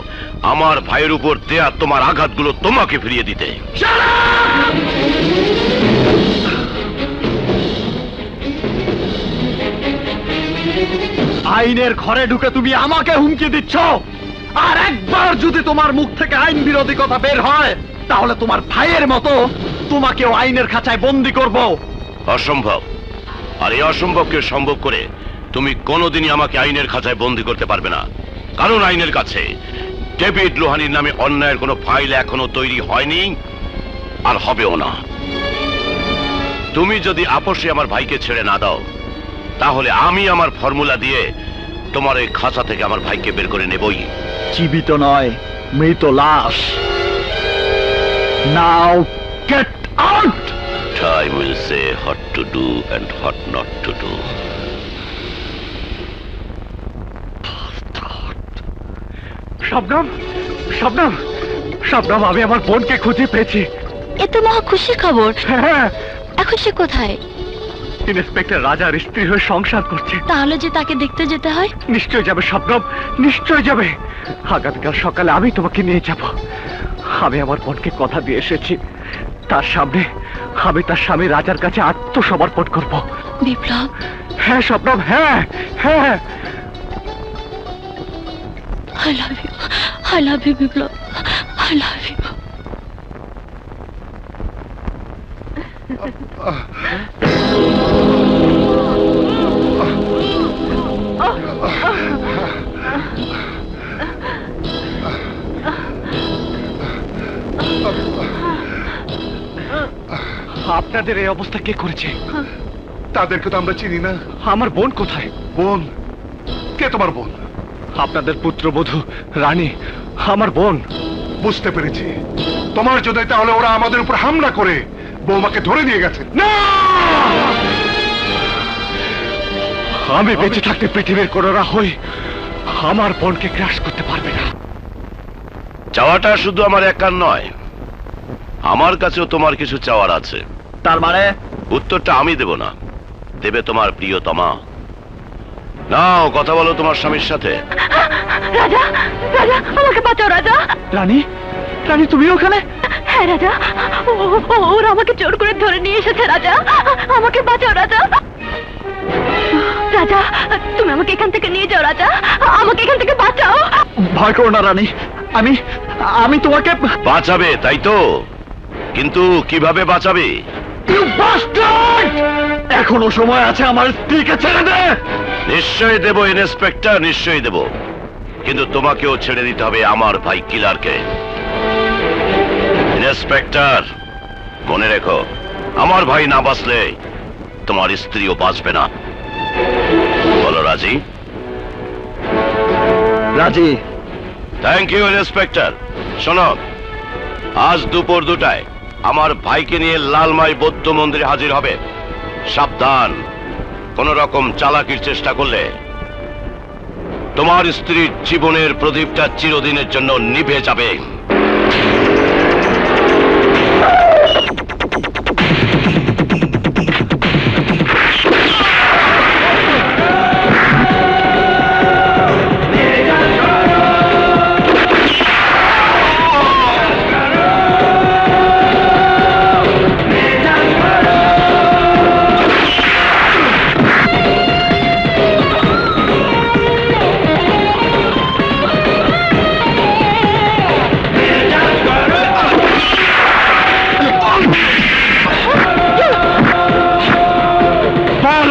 Speaker 1: আমার ভাইয়ের উপর দেয়া তোমার আঘাতগুলো তোমাকে ফিরিয়ে দিতে।
Speaker 7: আইনের ঘরে ঢুকে তুমি আমাকে হুমকি দিচ্ছ, আর একবার যদি তোমার মুখ থেকে আইন বিরোধী কথা বের হয় তাহলে তোমার ভাইয়ের মতো তোমাকেও আইনের খাঁচায় বন্দি করব।
Speaker 1: অসম্ভব। আর এই অসম্ভবকে সম্ভব করে তুমি কোনোদিনই আমাকে আইনের খাঁচায় বন্দি করতে পারবে না, কারণ আইনের কাছে ডেভিড লোহানির নামে অন্যায়ের কোনো ফাইল এখনো তৈরি হয়নি আর হবেও না। তুমি যদি আপোষে আমার ভাইকে ছেড়ে না দাও তাহলে আমি আমার ফর্মুলা দিয়ে তোমার এই খাঁচা থেকে আমার ভাইকে বের করে নেবই।
Speaker 7: জীবিত নয়, মৃত লাশ। নাও get out.
Speaker 1: Time will say what to do and what not to do.
Speaker 4: Shabnam, Shabnam, Shabnam, আমি আমার বোনকে খুঁজে পেয়েছি।
Speaker 5: এ তো মহা খুশির খবর।
Speaker 4: হ্যাঁ,
Speaker 5: এখন সে কোথায়?
Speaker 4: ইন্সপেক্টর রাজার স্ত্রী হয়ে সংসার করছে।
Speaker 5: তাহলে যে তাকে দেখতে যেতে হয়?
Speaker 4: নিশ্চয় যাবে শবনম, নিশ্চয় যাবে। আগামীকাল সকালে আমি তোমাকে নিয়ে যাব। আমি আমার বোনকে কথা দিয়ে এসেছি, তার সামনে আমি তার স্বামী রাজার কাছে আত্মসমর্পণ করব।
Speaker 5: বিপ্লব,
Speaker 4: হ্যাঁ শবনম, হ্যাঁ হ্যাঁ।
Speaker 5: I love you. I love you, Biplab. I love you.
Speaker 4: আপনাদের এই অবস্থা কে করেছে?
Speaker 9: তাদেরকে তো আমরা চিনি না।
Speaker 4: আমার বোন কোথায়?
Speaker 9: বোন? কে তোমার বোন?
Speaker 4: আপনাদের পুত্রবধূ রানী আমার বোন।
Speaker 9: বুঝতে পেরেছি, তোমার যদি তাহলে ওরা আমাদের উপর হামলা করে বৌমাকে ধরে নিয়ে গেছে।
Speaker 4: না, আমি বেঁচে থাকতে পৃথিবীর কোন রাহই আমার বোনকে গ্রাস করতে পারবে না।
Speaker 1: চাওয়াটা শুধু আমার একার নয়, আমার কাছেও তোমার কিছু চাওয়ার আছে।
Speaker 7: তার মানে
Speaker 1: উত্তরটা আমি দেব না, দেবে তোমার প্রিয়তমা। নাও কথা বলো তোমার স্বামীর সাথে।
Speaker 8: রাজা, রাজা, আমাকে বাঁচাও রাজা।
Speaker 7: রানী, রানী তুমি ওখানে?
Speaker 8: হ্যাঁ রাজা, ওরা আমাকে জোর করে ধরে নিয়ে এসেছে রাজা, আমাকে বাঁচাও রাজা। রাজা, তুমি আমাকে এখান থেকে নিয়ে যাও রাজা, আমাকে এখান থেকে বাঁচাও।
Speaker 7: ভয় করো না রানী, আমি আমি তোমাকে
Speaker 1: বাঁচাবে তাই তো, কিন্তু কিভাবে বাঁচাবে?
Speaker 7: You bastard! এখনো সময় আছে, আমার স্ত্রীকে ছেড়ে দে।
Speaker 1: নিশ্চয়ই দেব ইন্সপেক্টর, নিশ্চয়ই দেব, কিন্তু তোমাকেও ছেড়ে দিতে হবে আমার ভাই কিলারকে। ইন্সপেক্টর, মনে রেখো, আমার ভাই না বাঁচলে তোমার স্ত্রীও বাঁচবে না। বলো রাজি?
Speaker 7: রাজি।
Speaker 1: Thank you inspector. শোনো, আজ দুপুর 2টায় আমার ভাইকে নিয়ে লালমাই বৌদ্ধ মন্দিরে হাজির হবে। সাবধান, কোন রকম চালাকির চেষ্টা করলে তোমার স্ত্রীর জীবনের প্রদীপটা চিরদিনের জন্য নিভে যাবে।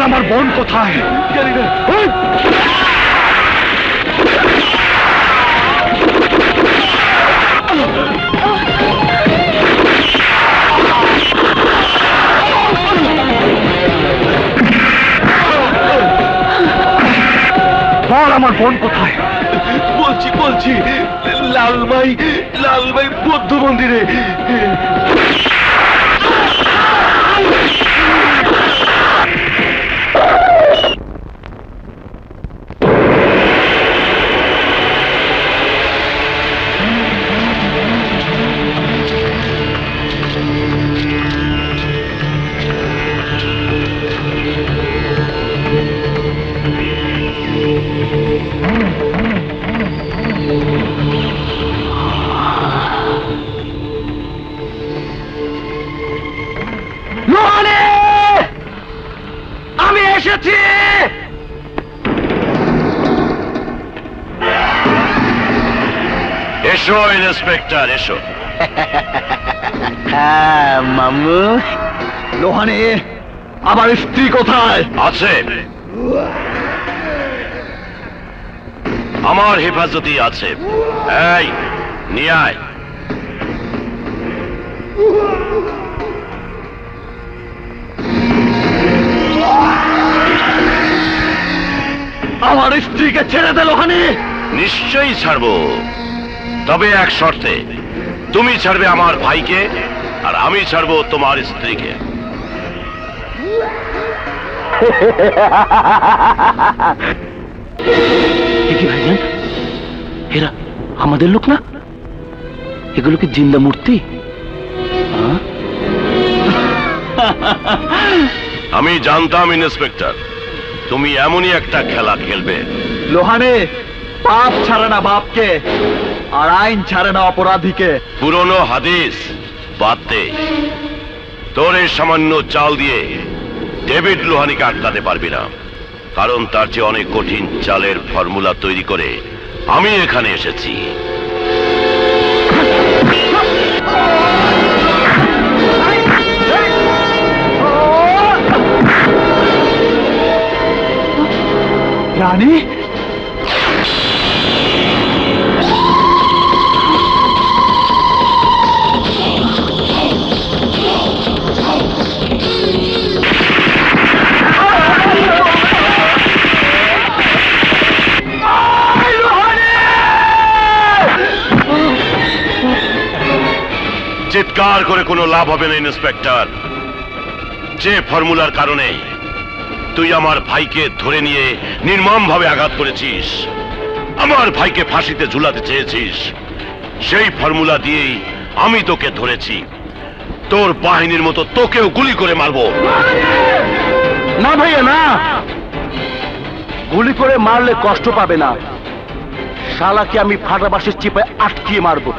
Speaker 4: আমার বোন কোথায়? বল আমার বোন কোথায়?
Speaker 6: বলছি বলছি, লালমাই বৌদ্ধ মন্দিরে।
Speaker 7: আমি এসেছি।
Speaker 1: এসো ইন্সপেক্টর, এসো।
Speaker 7: মামু, লোহানি, আমার স্ত্রী কোথায়?
Speaker 1: আছে, আমার হেফাজতি আছে। এই নিয়ে আয়।
Speaker 7: আমার স্ত্রীকে ছেড়ে দে লোহানি।
Speaker 1: নিশ্চয়ই ছাড়বো, তবে এক শর্তে। তুমি ছাড়বে আমার ভাইকে, আর আমি ছাড়বো তোমার স্ত্রীকে।
Speaker 2: কি ভাইজান, এরা আমাদের লোক না? এগুলো কি জিন্দা মূর্তি?
Speaker 1: আমি জানতাম ইন্সপেক্টর, তুমি এমনই একটা খেলা খেলবে।
Speaker 7: লোহানি, পাপ ছাড়ে না বাপকে, আর আইন ছাড়ে না অপরাধীকে।
Speaker 1: পুরনো হাদিস বাদ দে। তোর এই সামান্য চাল দিয়ে ডেভিড লোহানিকে আটকাতে পারবি না, কারণ তার চেয়ে অনেক কঠিন চালের ফর্মুলা তৈরি করে আমি এখানে এসেছি।
Speaker 7: রানী,
Speaker 1: চিৎকার করে কোনো লাভ হবে না ইন্সপেক্টর। যে ফর্মুলার কারণে তুই আমার ভাইকে ধরে নিয়ে নির্মমভাবে আঘাত করেছিস, আমার ভাইকে ফাঁসিতে ঝুলাতে চেয়েছিস, সেই ফর্মুলা দিয়েই আমি তোকে ধরেছি। তোর বাহিনীর মতো তোকেও গুলি করে মারবো।
Speaker 2: না ভাইয়া না, গুলি করে মারলে কষ্ট পাবে না, শালাকে আমি ফাটা বাঁশের চিপায় আটকিয়ে মারবো।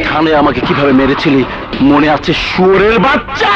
Speaker 2: থানে আমাকে কিভাবে মেরেছিলি মনে আছে শুয়োরের বাচ্চা?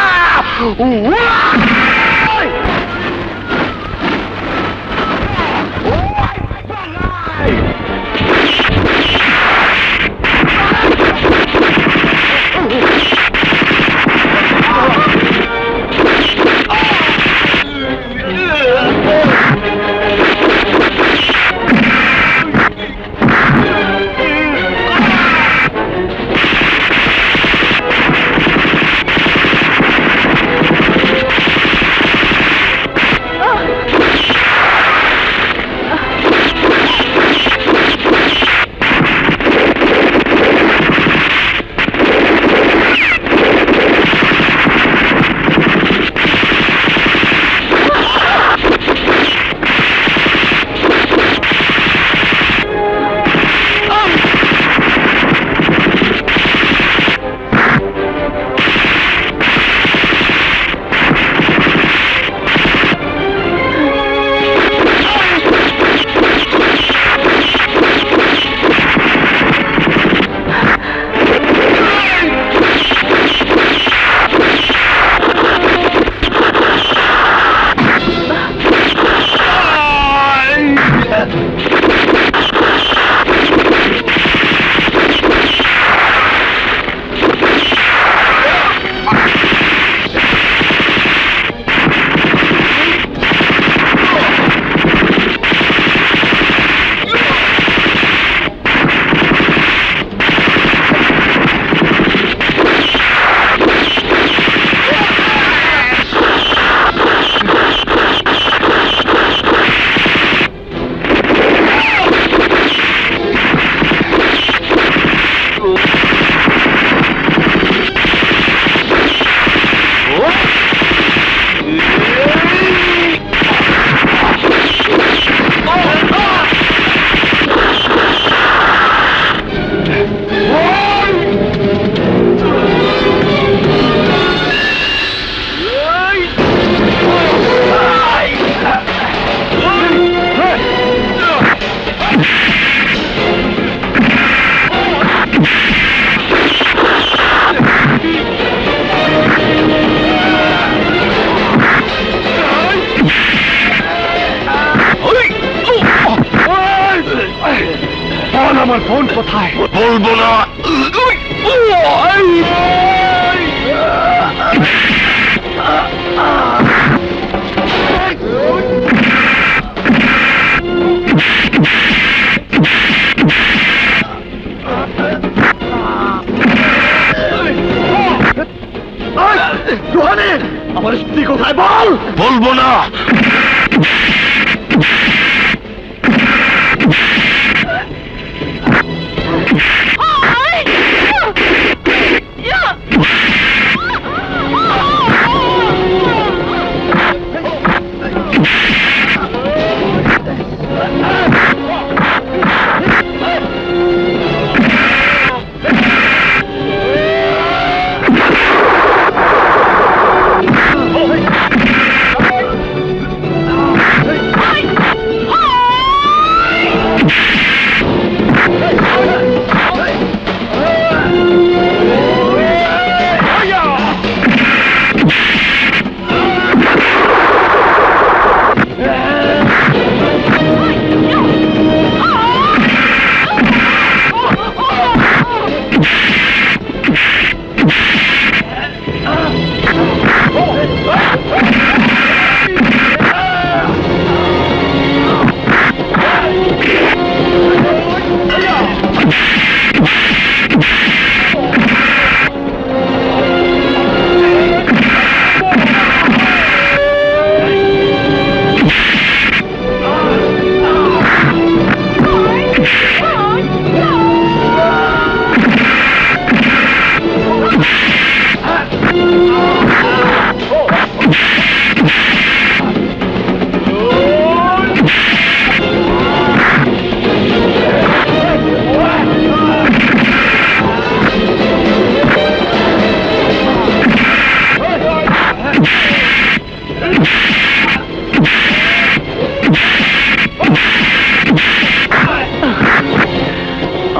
Speaker 4: আমার বোন কোথায়?
Speaker 1: বলবো না।
Speaker 4: আমার স্ত্রী কোথায় বল?
Speaker 1: বলবো না।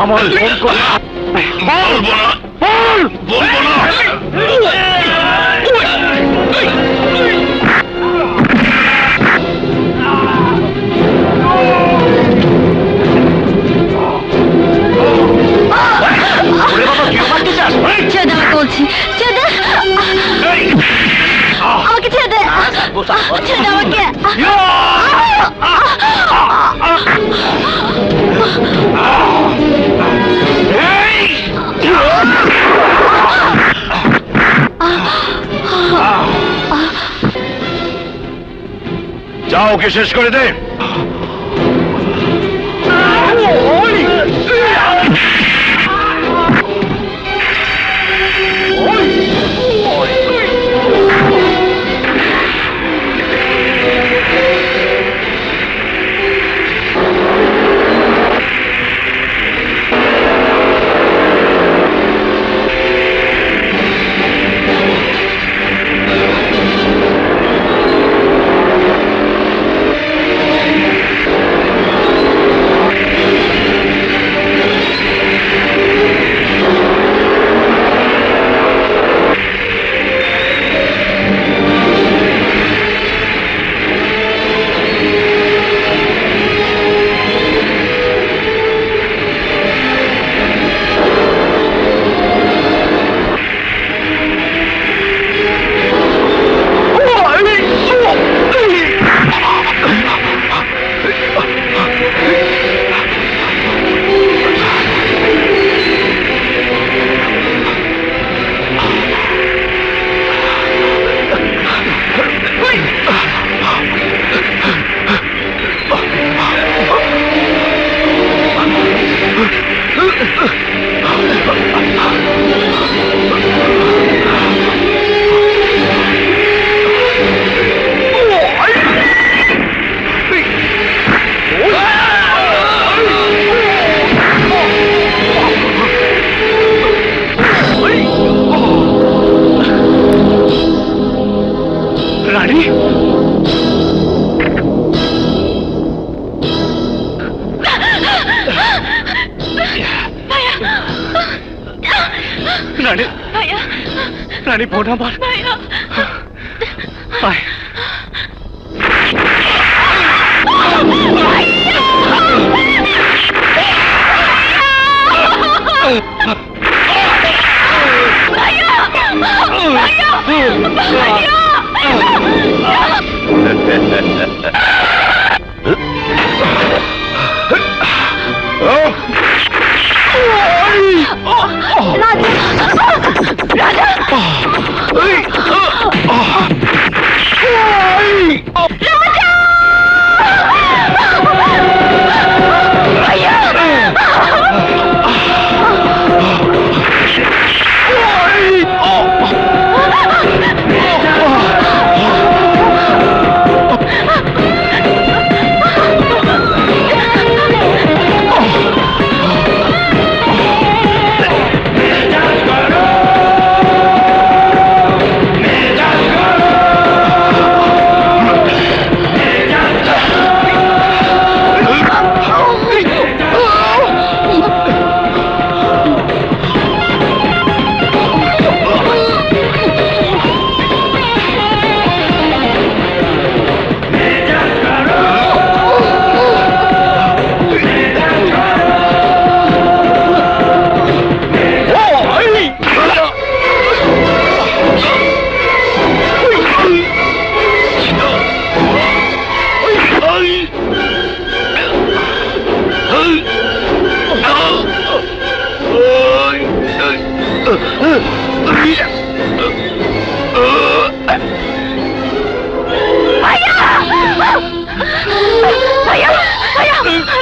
Speaker 4: আমার ফোন করে
Speaker 1: বলবো না, বলবো না।
Speaker 5: ছেড়ে দে আমাকে বলছি, ছেড়ে দে আমাকে, ছেড়ে দে, ছেড়ে দে আমাকে।
Speaker 1: যাও, ওকে শেষ করে দে।
Speaker 4: রানী, রানী, রানী বোন আমার, আয়।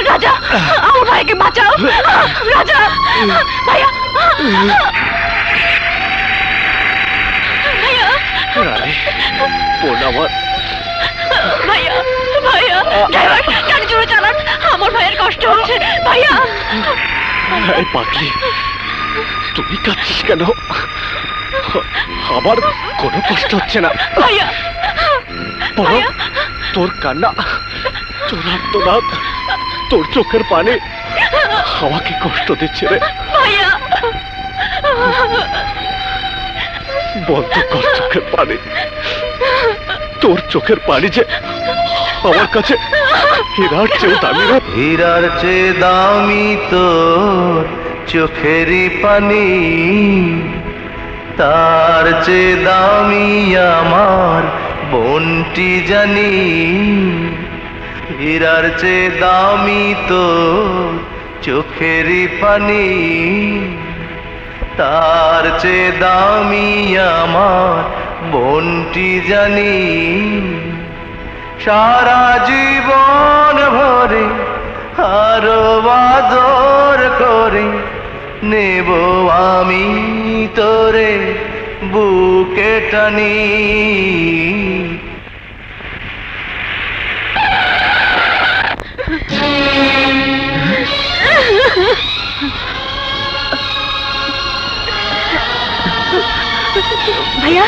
Speaker 8: রাজা, আমার ভাইকে বাঁচাও। রাজা, ভাইয়া, ভাইয়া,
Speaker 4: রানী বোন আমার,
Speaker 8: ভাইয়া, ভাইয়া, ড্রাইভার গাড়ি জোরে চালান, আমার ভাইয়ের কষ্ট হচ্ছে। ভাইয়া,
Speaker 4: এই পাগলি, তুমি কাঁদছিস কেন? আমার কোনো কষ্ট হচ্ছে না।
Speaker 8: ভাইয়া,
Speaker 4: বরং তোর কান্না, তোর আর্তনাদ, তোর চোখের পানি
Speaker 7: আমাকে কষ্ট দিচ্ছে রে।
Speaker 8: ভাইয়া
Speaker 7: বন্ধ কর চোখের পানি। তোর চোখের পানি যে আমার কাছে হীরার চেয়েও দামি রে।
Speaker 10: হীরার চেয়ে দামি তোর চোখেরই পানি, তার চেয়ে দামি আমার বোনটি জানি। হীরার চেয়ে দামি তোর চোখেরই পানি, তার চেয়ে দামি আমার বোনটি জানি। সারা জীবন ভরে আরো আদর করে নেব আমি তোরে বুকে টানি।
Speaker 8: ভাইয়া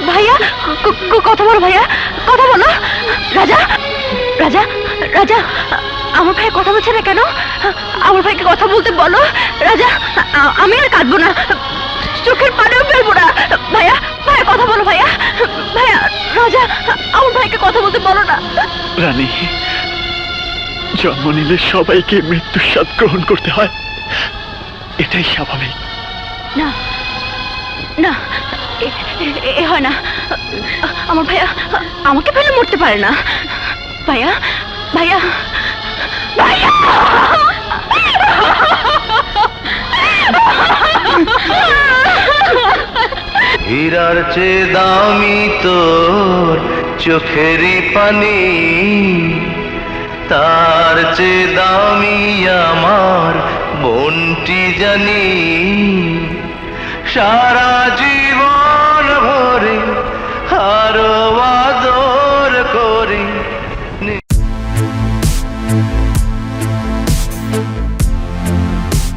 Speaker 8: ভাইয়া কথা বলো ভাইয়া, কথা বলো। রাজা রাজা রাজা আমার ভাই কথা বলছে না কেন? আমার ভাইকে কথা বলতে বলো। রাজা আমি আর কাঁদবো না, চোখের পানিও ফেলবো না। ভাইয়া ভাইয়া কথা বলো। ভাইয়া ভাইয়া রাজা আমার ভাইকে কথা বলতে বলো না।
Speaker 7: রানী, জন্ম নিলে সবাইকে মৃত্যুর স্বাদ গ্রহণ করতে হয়, এটাই স্বাভাবিক।
Speaker 8: না না, এ হয় না। আমার ভাইয়া আমাকে ফেলে মরতে পারে না। ভাইয়া ভাইয়া ভাইয়া
Speaker 10: হীরার চেয়ে দামি তোর চোখেরই পানি, তার চেয়ে দামি আমার বোনটি জানি। সারা